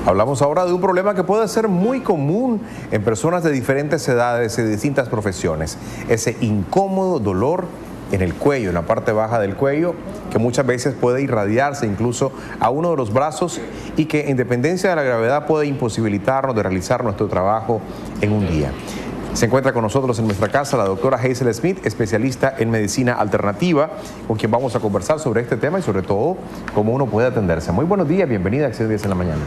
Hablamos ahora de un problema que puede ser muy común en personas de diferentes edades y de distintas profesiones. Ese incómodo dolor en el cuello, en la parte baja del cuello, que muchas veces puede irradiarse incluso a uno de los brazos y que en dependencia de la gravedad puede imposibilitarnos de realizar nuestro trabajo en un día. Se encuentra con nosotros en nuestra casa la doctora Hazel Smith, especialista en medicina alternativa, con quien vamos a conversar sobre este tema y sobre todo cómo uno puede atenderse. Muy buenos días, bienvenida a Acción 10 en la mañana.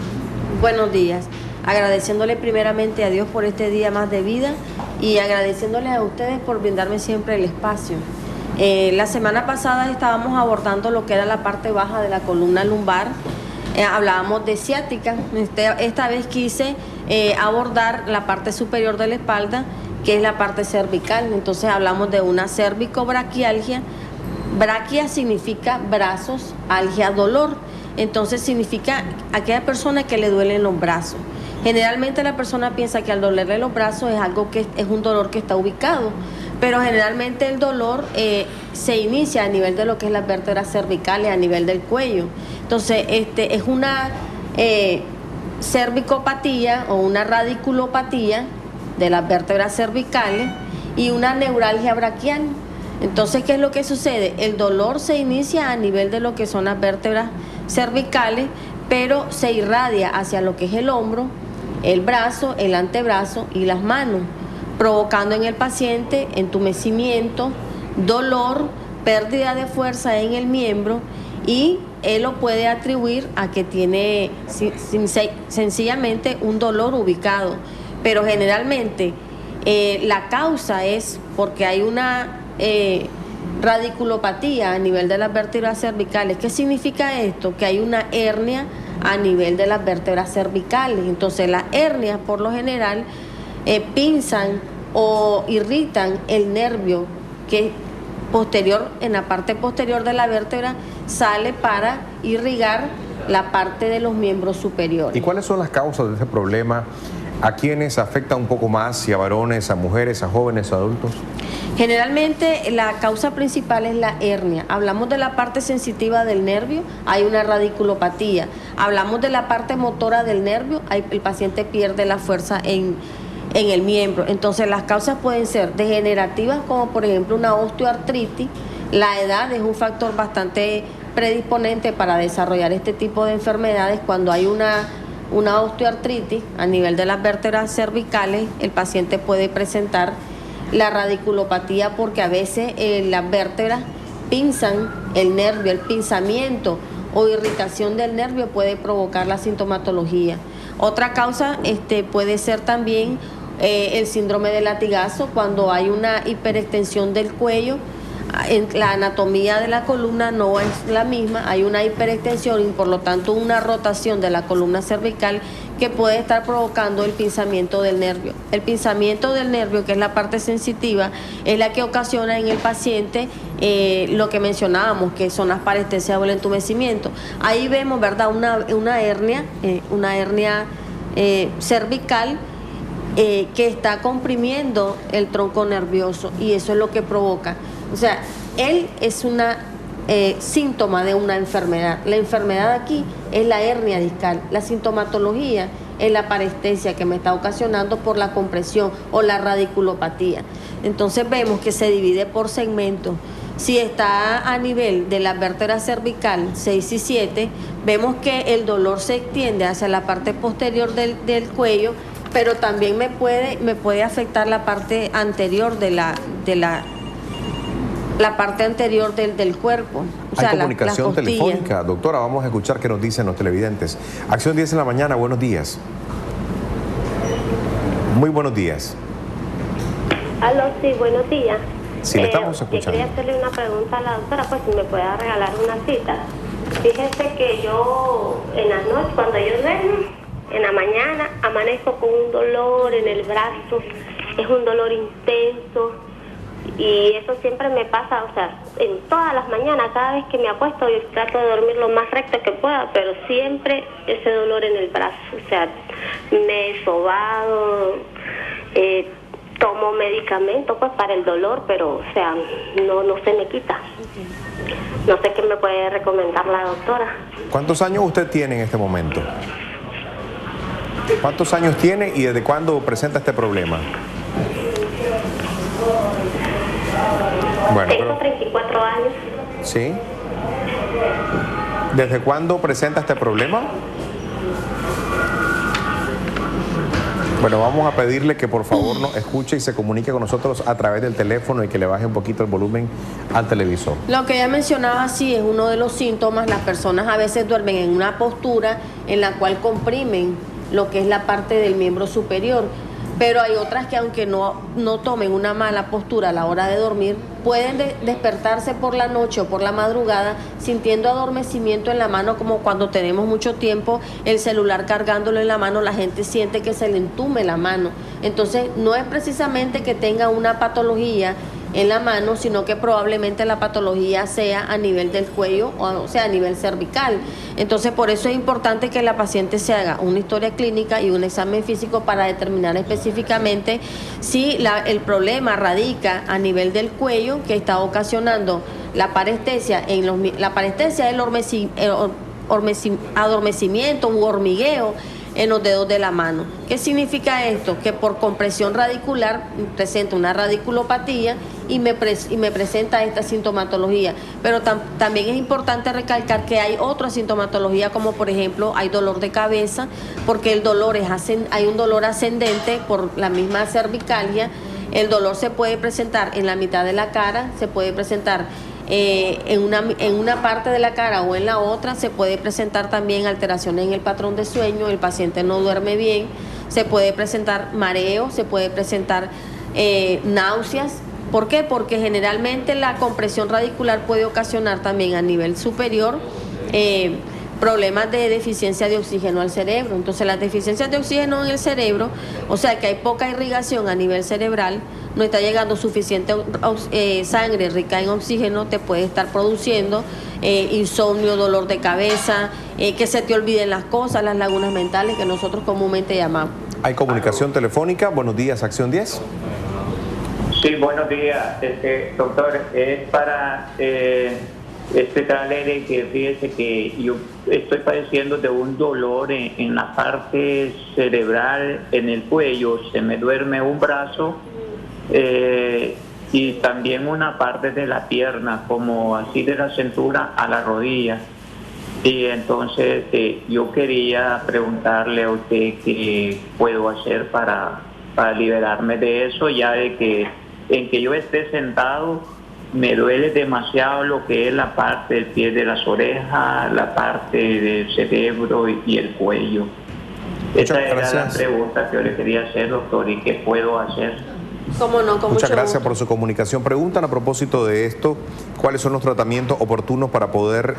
Buenos días, agradeciéndole primeramente a Dios por este día más de vida y agradeciéndoles a ustedes por brindarme siempre el espacio. La semana pasada estábamos abordando lo que era la parte baja de la columna lumbar, hablábamos de ciática. Esta vez quise abordar la parte superior de la espalda, que es la parte cervical. Entonces hablamos de una cervicobraquialgia. Braquia significa brazos, algia dolor. Entonces significa aquella persona que le duelen los brazos. Generalmente la persona piensa que al dolerle los brazos es algo que es un dolor que está ubicado, pero generalmente el dolor se inicia a nivel de lo que es las vértebras cervicales, a nivel del cuello. Entonces es una cervicopatía o una radiculopatía de las vértebras cervicales y una neuralgia braquial. Entonces, ¿qué es lo que sucede? El dolor se inicia a nivel de lo que son las vértebras cervicales, pero se irradia hacia lo que es el hombro, el brazo, el antebrazo y las manos, provocando en el paciente entumecimiento, dolor, pérdida de fuerza en el miembro, y él lo puede atribuir a que tiene sencillamente un dolor ubicado. Pero generalmente la causa es porque hay una radiculopatía a nivel de las vértebras cervicales. ¿Qué significa esto? Que hay una hernia a nivel de las vértebras cervicales. Entonces las hernias por lo general pinzan o irritan el nervio que posterior, en la parte posterior de la vértebra, sale para irrigar la parte de los miembros superiores. ¿Y cuáles son las causas de este problema? ¿A quiénes afecta un poco más? ¿Si a varones, a mujeres, a jóvenes, a adultos? Generalmente la causa principal es la hernia. Hablamos de la parte sensitiva del nervio, hay una radiculopatía. Hablamos de la parte motora del nervio, el paciente pierde la fuerza en el miembro. Entonces las causas pueden ser degenerativas, como por ejemplo una osteoartritis. La edad es un factor bastante predisponente para desarrollar este tipo de enfermedades. Cuando hay una osteoartritis a nivel de las vértebras cervicales, el paciente puede presentar la radiculopatía porque a veces las vértebras pinzan el nervio, el pinzamiento o irritación del nervio puede provocar la sintomatología. Otra causa puede ser también el síndrome de latigazo, cuando hay una hiperextensión del cuello. La anatomía de la columna no es la misma, hay una hiperextensión y por lo tanto una rotación de la columna cervical que puede estar provocando el pinzamiento del nervio. El pinzamiento del nervio, que es la parte sensitiva, es la que ocasiona en el paciente lo que mencionábamos, que son las parestesias o el entumecimiento. Ahí vemos, ¿verdad?, una hernia cervical que está comprimiendo el tronco nervioso, y eso es lo que provoca. O sea, él es un síntoma de una enfermedad. La enfermedad aquí es la hernia discal. La sintomatología es la parestesia que me está ocasionando por la compresión o la radiculopatía. Entonces vemos que se divide por segmentos. Si está a nivel de la vértebra cervical 6 y 7, vemos que el dolor se extiende hacia la parte posterior del cuello, pero también me puede afectar la parte anterior de la parte anterior del cuerpo. O sea, hay comunicación telefónica. Doctora, vamos a escuchar qué nos dicen los televidentes. Acción 10 en la mañana, buenos días. Muy buenos días. Aló, sí, buenos días. Sí, le estamos escuchando. Quería hacerle una pregunta a la doctora, pues si me puede regalar una cita. Fíjese que yo en las noches, cuando yo duermo, en la mañana amanezco con un dolor en el brazo, es un dolor intenso. Y eso siempre me pasa, o sea, en todas las mañanas, cada vez que me acuesto, yo trato de dormir lo más recto que pueda, pero siempre ese dolor en el brazo. O sea, me he sobado, tomo medicamento pues para el dolor, pero o sea, no se me quita. No sé qué me puede recomendar la doctora. ¿Cuántos años usted tiene en este momento? ¿Cuántos años tiene y desde cuándo presenta este problema? Bueno, Tengo 34 años. ¿Sí? ¿Desde cuándo presenta este problema? Bueno, vamos a pedirle que por favor nos escuche y se comunique con nosotros a través del teléfono y que le baje un poquito el volumen al televisor. Lo que ella mencionaba, sí, es uno de los síntomas. Las personas a veces duermen en una postura en la cual comprimen lo que es la parte del miembro superior, pero hay otras que aunque no tomen una mala postura a la hora de dormir, pueden despertarse por la noche o por la madrugada sintiendo adormecimiento en la mano, como cuando tenemos mucho tiempo el celular cargándolo en la mano, la gente siente que se le entume la mano. Entonces no es precisamente que tenga una patología en la mano, sino que probablemente la patología sea a nivel del cuello, o sea, a nivel cervical. Entonces, por eso es importante que la paciente se haga una historia clínica y un examen físico para determinar específicamente si el problema radica a nivel del cuello, que está ocasionando la parestesia. La parestesia es el adormecimiento u hormigueo en los dedos de la mano. ¿Qué significa esto? Que por compresión radicular presenta una radiculopatía y me presenta esta sintomatología. Pero también es importante recalcar que hay otra sintomatología, como por ejemplo hay dolor de cabeza, porque el dolor hay un dolor ascendente por la misma cervicalia. El dolor se puede presentar en la mitad de la cara, se puede presentar en una parte de la cara o en la otra, se puede presentar también alteraciones en el patrón de sueño, el paciente no duerme bien, se puede presentar mareo, se puede presentar náuseas. ¿Por qué? Porque generalmente la compresión radicular puede ocasionar también a nivel superior problemas de deficiencia de oxígeno al cerebro. Entonces las deficiencias de oxígeno en el cerebro, o sea que hay poca irrigación a nivel cerebral, no está llegando suficiente sangre rica en oxígeno, te puede estar produciendo insomnio, dolor de cabeza, que se te olviden las cosas, las lagunas mentales que nosotros comúnmente llamamos. Hay comunicación telefónica. Buenos días, Acción 10. Sí, buenos días, doctor. Es para explicarle que fíjese que yo estoy padeciendo de un dolor en la parte cerebral, en el cuello, se me duerme un brazo y también una parte de la pierna, como así de la cintura a la rodilla. Y entonces yo quería preguntarle a usted qué puedo hacer para liberarme de eso, ya de que en que yo esté sentado me duele demasiado lo que es la parte del pie de las orejas, la parte del cerebro y el cuello. Esa era la pregunta que yo le quería hacer, doctor, y qué puedo hacer. ¿Cómo no? Con Muchas gracias gusto por su comunicación. Preguntan a propósito de esto, ¿cuáles son los tratamientos oportunos para poder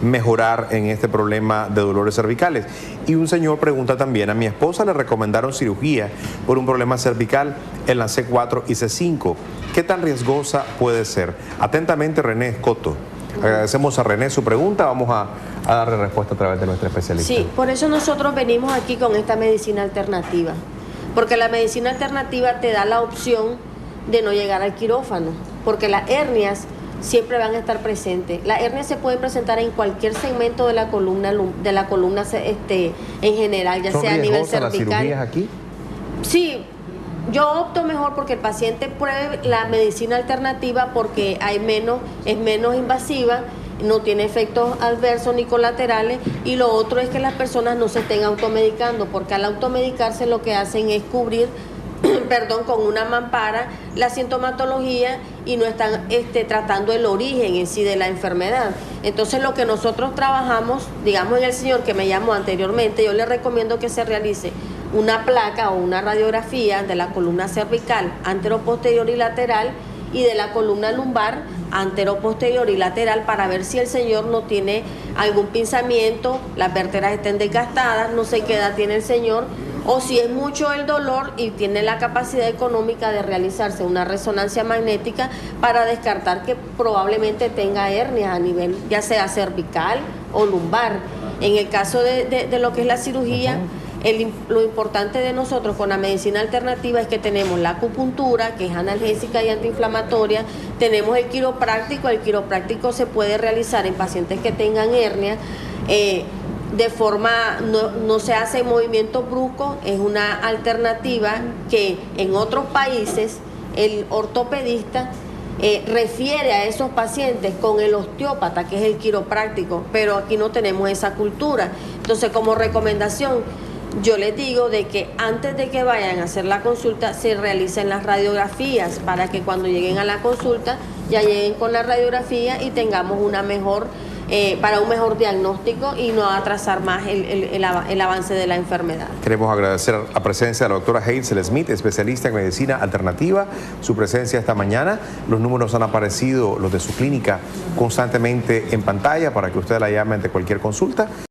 mejorar en este problema de dolores cervicales? Y un señor pregunta también, a mi esposa le recomendaron cirugía por un problema cervical en la C4 y C5. ¿Qué tan riesgosa puede ser? Atentamente, René Escoto. Agradecemos a René su pregunta, vamos a darle respuesta a través de nuestra especialista. Sí, por eso nosotros venimos aquí con esta medicina alternativa, porque la medicina alternativa te da la opción de no llegar al quirófano, porque las hernias siempre van a estar presentes. Las hernias se pueden presentar en cualquier segmento de la columna en general, ya sea a nivel cervical. ¿Las cirugías aquí? Sí, yo opto mejor porque el paciente pruebe la medicina alternativa, porque es menos invasiva, no tiene efectos adversos ni colaterales, y lo otro es que las personas no se estén automedicando, porque al automedicarse lo que hacen es cubrir con una mampara la sintomatología y no están tratando el origen en sí de la enfermedad. Entonces lo que nosotros trabajamos, digamos en el señor que me llamó anteriormente, yo le recomiendo que se realice una placa o una radiografía de la columna cervical anteroposterior y lateral, y de la columna lumbar anteroposterior y lateral, para ver si el señor no tiene algún pinzamiento, las vértebras estén desgastadas, no sé qué edad tiene el señor, o si es mucho el dolor y tiene la capacidad económica de realizarse una resonancia magnética para descartar que probablemente tenga hernias a nivel ya sea cervical o lumbar. En el caso de lo que es la cirugía, lo importante de nosotros con la medicina alternativa es que tenemos la acupuntura, que es analgésica y antiinflamatoria, tenemos el quiropráctico se puede realizar en pacientes que tengan hernia, de forma, no se hace movimiento brusco, es una alternativa que en otros países el ortopedista refiere a esos pacientes con el osteópata, que es el quiropráctico, pero aquí no tenemos esa cultura. Entonces, como recomendación, yo les digo de que antes de que vayan a hacer la consulta se realicen las radiografías para que cuando lleguen a la consulta ya lleguen con la radiografía y tengamos una mejor para un mejor diagnóstico y no atrasar más el avance de la enfermedad. Queremos agradecer la presencia de la doctora Hazel Smith, especialista en medicina alternativa, su presencia esta mañana. Los números han aparecido, los de su clínica, constantemente en pantalla para que usted la llame ante cualquier consulta.